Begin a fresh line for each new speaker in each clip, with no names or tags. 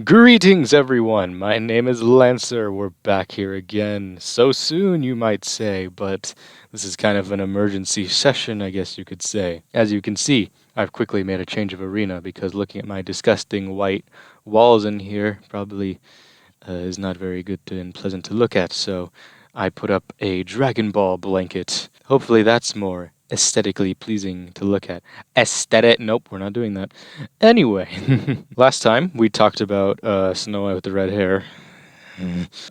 Greetings, everyone. My name is Lancer. We're back here again. So soon, you might say, but this is kind of an emergency session, I guess you could say. As you can see, I've quickly made a change of arena because looking at my disgusting white walls in here probably is not very good and pleasant to look at, so I put up a Dragon Ball blanket. Hopefully, that's more aesthetically pleasing to look at. Aesthetic? Nope, we're not doing that. Anyway, last time we talked about Snow White with the red hair.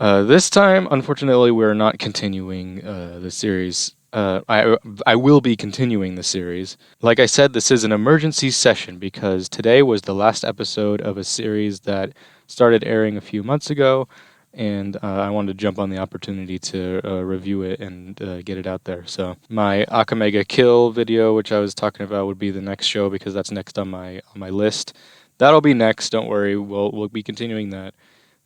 This time, unfortunately, we're not continuing the series. I will be continuing the series. Like I said, this is an emergency session because today was the last episode of a series that started airing a few months ago, and I wanted to jump on the opportunity to review it and get it out there. So my Akamega Kill video, which I was talking about, would be the next show because that's next on my list. That'll be next. Don't worry, we'll be continuing that.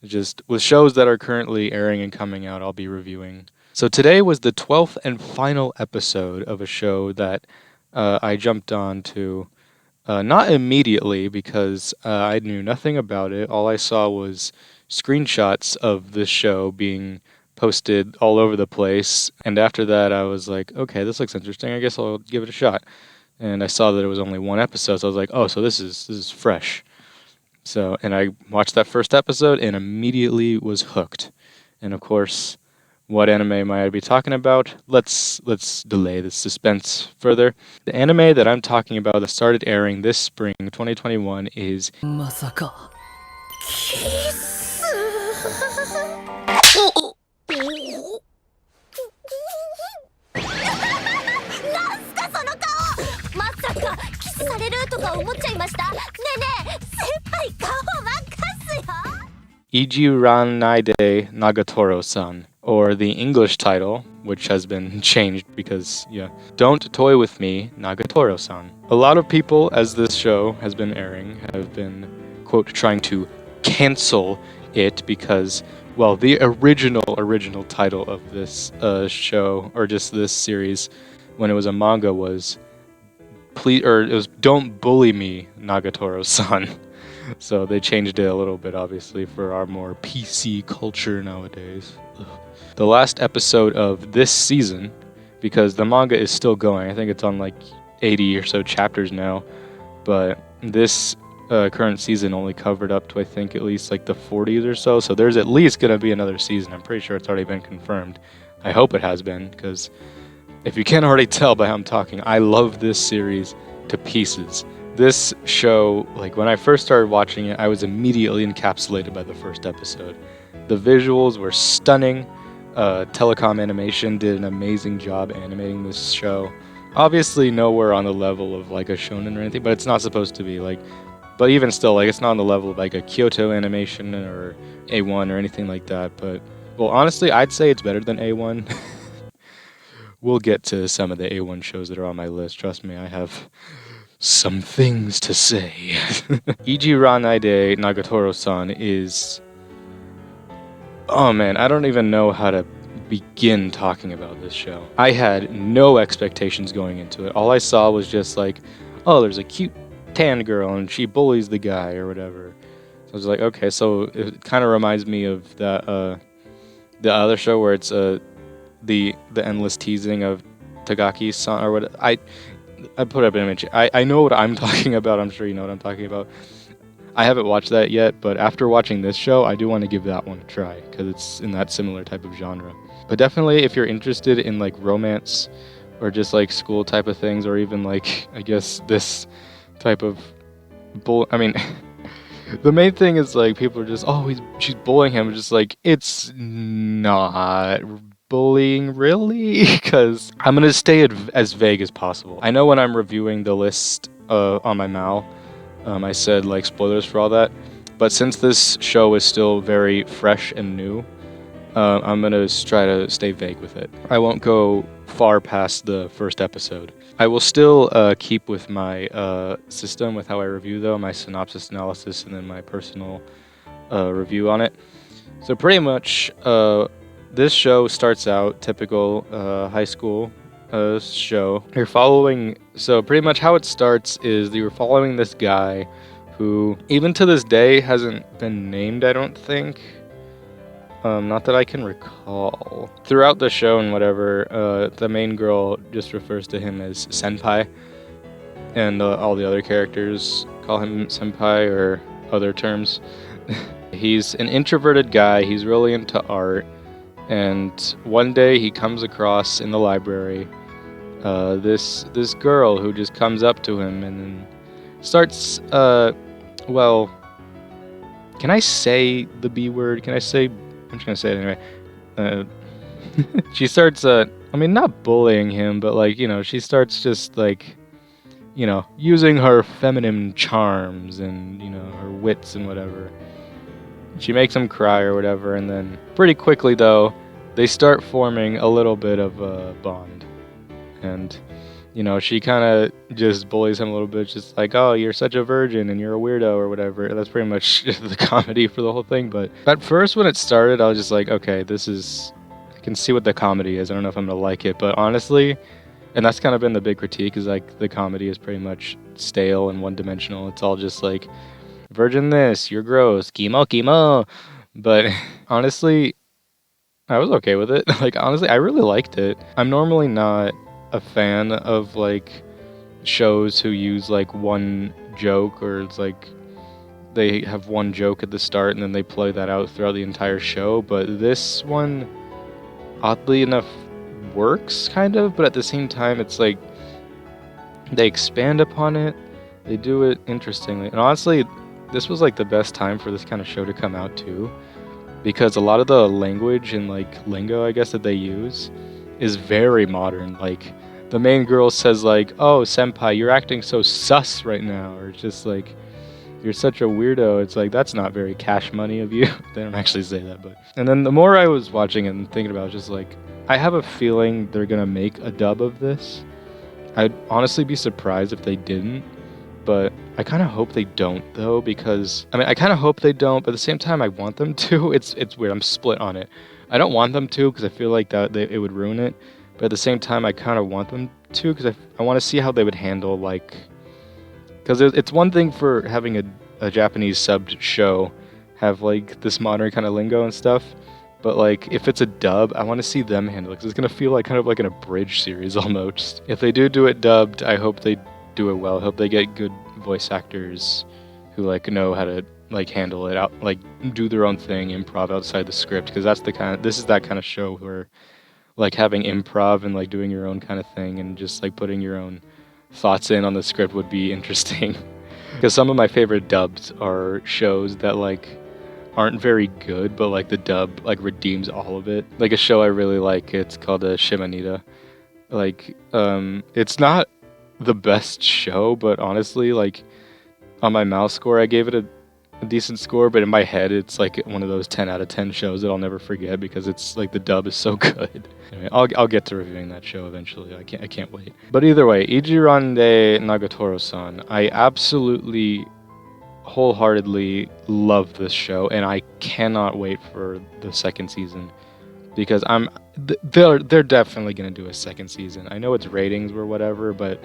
Just with shows that are currently airing and coming out, I'll be reviewing. So today was the 12th and final episode of a show that I jumped on to. Not immediately because I knew nothing about it. All I saw was screenshots of this show being posted all over the place. And after that, I was like, okay, this looks interesting. I guess I'll give it a shot. And I saw that it was only one episode, so I was like, oh, so this is fresh. So, and I watched that first episode and immediately was hooked. And of course, what anime might I be talking about? Let's delay the suspense further. The anime that I'm talking about that started airing this spring 2021 is
まさかキスなんすかその顔まさかキスされるとか思っちゃいましたねえねえ先輩顔任すよ
Ijiranaide Nagatoro-san, or the English title, which has been changed because, yeah, Don't Toy With Me, Nagatoro-san. A lot of people, as this show has been airing, have been, quote, trying to cancel it because, well, the original title of this show, or just this series, when it was a manga, was it was Don't Bully Me, Nagatoro-san. So they changed it a little bit, obviously, for our more PC culture nowadays. Ugh. The last episode of this season, because the manga is still going, I think it's on like 80 or so chapters now, but this current season only covered up to, I think, at least like the 40s or so, so there's at least going to be another season. I'm pretty sure it's already been confirmed. I hope it has been, because if you can't already tell by how I'm talking, I love this series to pieces. This show, like when I first started watching it, I was immediately encapsulated by the first episode. The visuals were stunning. Telecom Animation did an amazing job animating this show. Obviously nowhere on the level of like a shonen or anything, but it's not supposed to be like, but even still, like it's not on the level of like a Kyoto Animation or A1 or anything like that. But well, honestly, I'd say it's better than A1. We'll get to some of the A1 shows that are on my list. Trust me, I have some things to say. Ijiranaide Nagatoro-san is... Oh man, I don't even know how to begin talking about this show. I had no expectations going into it. All I saw was just like, oh, there's a cute tan girl and she bullies the guy or whatever. So I was like, okay, so it kind of reminds me of that the other show where it's the endless teasing of Tagaki-san or what. I put up an image. I know what I'm talking about. I'm sure you know what I'm talking about. I haven't watched that yet, but after watching this show, I do want to give that one a try because it's in that similar type of genre. But definitely, if you're interested in like romance or just like school type of things, or even like I guess this type of I mean, the main thing is like people are just she's bullying him. Just like it's not bullying, really? Because I'm going to stay as vague as possible. I know when I'm reviewing the list on my MAL, I said like spoilers for all that, but since this show is still very fresh and new, I'm going to try to stay vague with it. I won't go far past the first episode. I will still keep with my system with how I review though, my synopsis analysis and then my personal review on it. So pretty much this show starts out typical high school show. You're following, so pretty much how it starts is you're following this guy who, even to this day, hasn't been named, I don't think. Not that I can recall. Throughout the show and whatever, the main girl just refers to him as senpai, and all the other characters call him senpai or other terms. He's an introverted guy, he's really into art, and one day he comes across in the library this girl who just comes up to him and then starts, well, can I say the B word? Can I say, I'm just gonna say it anyway. She starts, I mean, not bullying him, but like, you know, she starts just like, you know, using her feminine charms and, you know, her wits and whatever. She makes him cry or whatever, and then pretty quickly though, they start forming a little bit of a bond. And, you know, she kind of just bullies him a little bit, just like, oh, you're such a virgin and you're a weirdo or whatever. That's pretty much the comedy for the whole thing. But at first when it started, I was just like, okay, I can see what the comedy is. I don't know if I'm going to like it. But honestly, and that's kind of been the big critique, is like the comedy is pretty much stale and one-dimensional. It's all just like, virgin this, you're gross, chemo, chemo. But honestly, I was okay with it. Like, honestly, I really liked it. I'm normally not a fan of like shows who use like one joke, or it's like they have one joke at the start and then they play that out throughout the entire show. But this one, oddly enough, works kind of, but at the same time it's like they expand upon it, they do it interestingly. And honestly, this was like the best time for this kind of show to come out too, because a lot of the language and like lingo, I guess, that they use is very modern. Like the main girl says like, oh, senpai, you're acting so sus right now, or just like, you're such a weirdo. It's like, that's not very cash money of you. They don't actually say that, but. And then the more I was watching it and thinking about it, just like, I have a feeling they're gonna make a dub of this. I'd honestly be surprised if they didn't, but I kind of hope they don't though, because, I mean, I kind of hope they don't, but at the same time I want them to. It's weird, I'm split on it. I don't want them to because I feel like it would ruin it, but at the same time I kind of want them to because I want to see how they would handle, like, because it's one thing for having a Japanese subbed show have like this modern kind of lingo and stuff, but like if it's a dub, I want to see them handle it because it's gonna feel like kind of like an abridged series almost. If they do it dubbed, I hope they do it well. I hope they get good voice actors who like know how to like handle it out, like do their own thing, improv outside the script, because this is that kind of show where like having improv and like doing your own kind of thing and just like putting your own thoughts in on the script would be interesting. Because some of my favorite dubs are shows that like aren't very good, but like the dub like redeems all of it. Like a show I really like, it's called Ijiranaide. Like it's not the best show, but honestly, like on my mouse score I gave it a decent score, but in my head it's like one of those 10 out of 10 shows that I'll never forget because it's like the dub is so good. Anyway, I'll get to reviewing that show eventually. I can't wait. But either way, Ijiranaide Nagatoro-san, I absolutely wholeheartedly love this show, and I cannot wait for the second season because they're definitely gonna do a second season. I know its ratings were whatever, but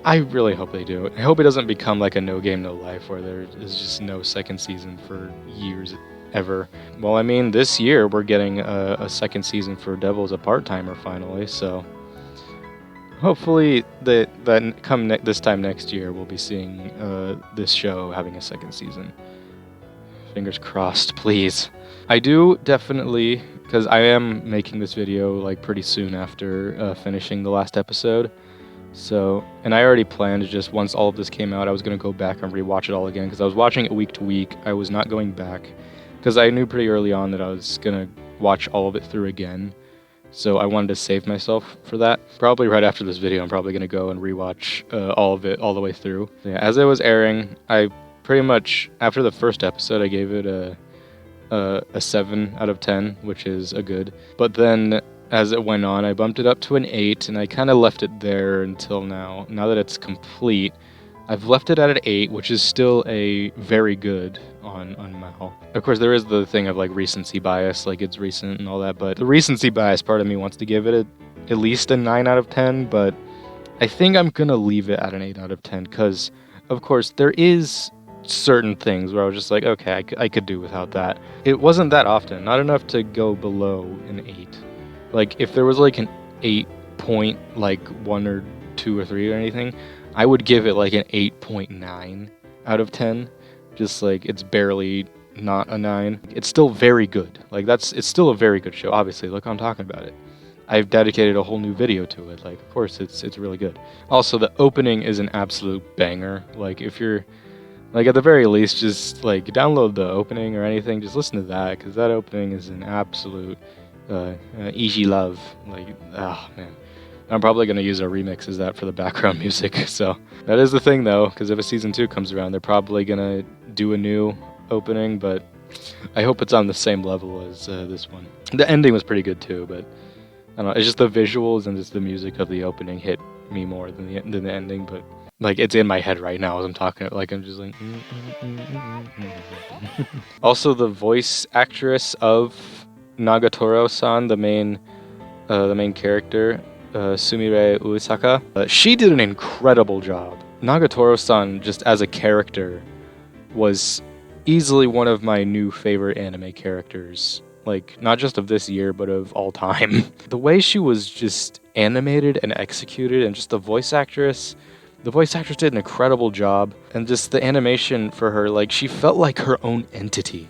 I really hope they do. I hope it doesn't become like a No Game No Life where there is just no second season for years ever. Well, I mean, this year we're getting a second season for Devil's a Part-Timer finally, so hopefully this time next year we'll be seeing this show having a second season. Fingers crossed, please. I do definitely, because I am making this video like pretty soon after finishing the last episode. So, and I already planned just once all of this came out, I was going to go back and rewatch it all again because I was watching it week to week. I was not going back because I knew pretty early on that I was going to watch all of it through again. So I wanted to save myself for that. Probably right after this video, I'm probably going to go and rewatch all of it all the way through. Yeah, as it was airing, I pretty much, after the first episode, I gave it a 7 out of 10, which is a good. But then as it went on, I bumped it up to an 8, and I kind of left it there until now. Now that it's complete, I've left it at an 8, which is still a very good on Mal. Of course, there is the thing of like recency bias, like it's recent and all that, but the recency bias part of me wants to give it at least a 9 out of 10, but I think I'm gonna leave it at an 8 out of 10, because of course, there is certain things where I was just like, okay, I could do without that. It wasn't that often, not enough to go below an 8. Like, if there was like an 8 point, like 1 or 2 or 3 or anything, I would give it like an 8.9 out of 10. Just like, it's barely not a 9. It's still very good. Like, it's still a very good show. Obviously, look how I'm talking about it. I've dedicated a whole new video to it. Like, of course, it's really good. Also, the opening is an absolute banger. Like, if you're, like, at the very least, just, like, download the opening or anything. Just listen to that, because that opening is an absolute easy love. Like, oh, man. I'm probably going to use a remix as that for the background music. So, that is the thing, though, because if a Season 2 comes around, they're probably going to do a new opening, but I hope it's on the same level as this one. The ending was pretty good, too, but I don't know, it's just the visuals and just the music of the opening hit me more than the ending, but like it's in my head right now as I'm talking. Like I'm just like. Also, the voice actress of Nagatoro-san, the main character, Sumire Uesaka, she did an incredible job. Nagatoro-san, just as a character, was easily one of my new favorite anime characters. Like, not just of this year, but of all time. The way she was just animated and executed, and just the voice actress did an incredible job. And just the animation for her, like, she felt like her own entity.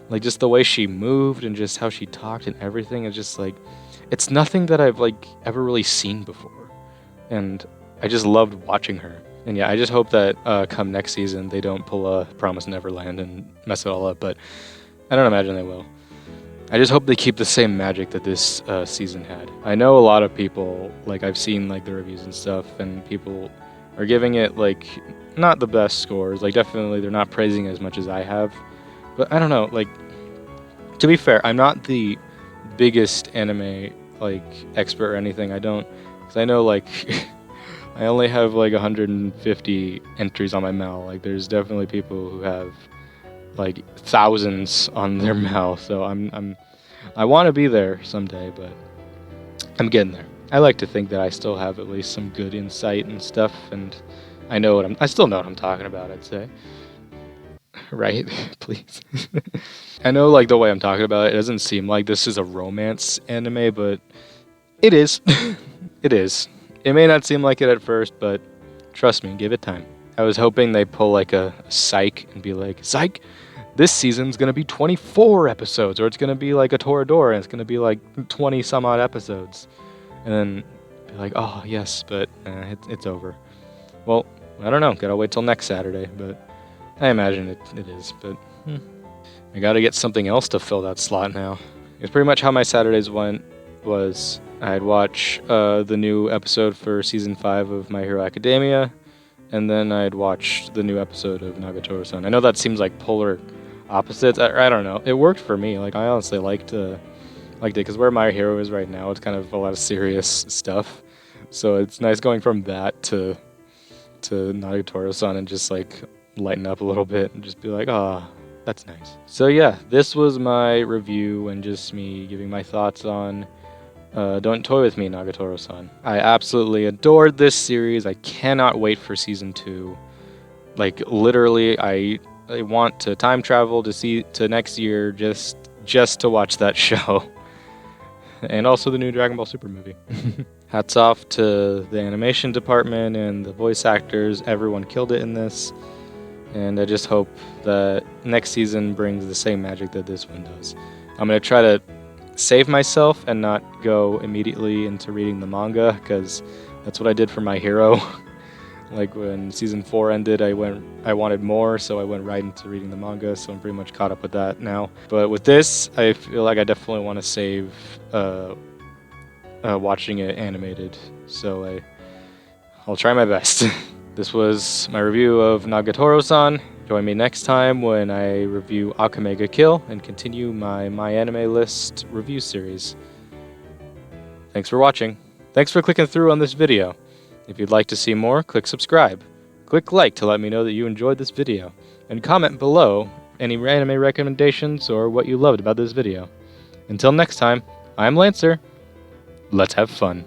Like, just the way she moved and just how she talked and everything is just like, it's nothing that I've, like, ever really seen before. And I just loved watching her. And yeah, I just hope that come next season, they don't pull a Promise Neverland and mess it all up, but I don't imagine they will. I just hope they keep the same magic that this season had. I know a lot of people, like I've seen like the reviews and stuff, and people are giving it like not the best scores. Like definitely they're not praising it as much as I have. But I don't know, like to be fair, I'm not the biggest anime like expert or anything. I don't, because I know like I only have like 150 entries on my MAL. Like there's definitely people who have like thousands on their MAL, so I want to be there someday, but I'm getting there. I like to think that I still have at least some good insight and stuff, and I still know what I'm talking about, I'd say. Right? Please. I know like the way I'm talking about it doesn't seem like this is a romance anime, but it is. It is. It may not seem like it at first, but trust me, give it time. I was hoping they pull like a psych and be like, psych, this season's going to be 24 episodes, or it's going to be like a Toradora, and it's going to be like 20 some odd episodes. And then be like, oh, yes, but it's over. Well, I don't know. Gotta wait till next Saturday, but I imagine it is. But I gotta get something else to fill that slot now. It's pretty much how my Saturdays went was I'd watch the new episode for Season 5 of My Hero Academia, and then I'd watch the new episode of Nagatoro-san. I know that seems like polar opposites. I don't know. It worked for me. Like I honestly liked it because where My Hero is right now, it's kind of a lot of serious stuff. So it's nice going from that to Nagatoro-san and just like lighten up a little bit and just be like, ah, that's nice. So yeah, this was my review and just me giving my thoughts on Don't Toy With Me, Nagatoro-san. I absolutely adored this series. I cannot wait for Season 2. Like, literally, I want to time travel to next year just to watch that show. And also the new Dragon Ball Super movie. Hats off to the animation department and the voice actors. Everyone killed it in this. And I just hope that next season brings the same magic that this one does. I'm going to try to save myself and not go immediately into reading the manga, because that's what I did for My Hero. Like when Season 4 ended, I wanted more, so I went right into reading the manga, so I'm pretty much caught up with that now. But with this, I feel like I definitely want to save watching it animated, so I'll try my best. This was my review of Nagatoro-san. Join me next time when I review Akame ga Kill and continue my Anime List review series. Thanks for watching. Thanks for clicking through on this video. If you'd like to see more, click subscribe. Click like to let me know that you enjoyed this video. And comment below any anime recommendations or what you loved about this video. Until next time, I'm Lancer. Let's have fun.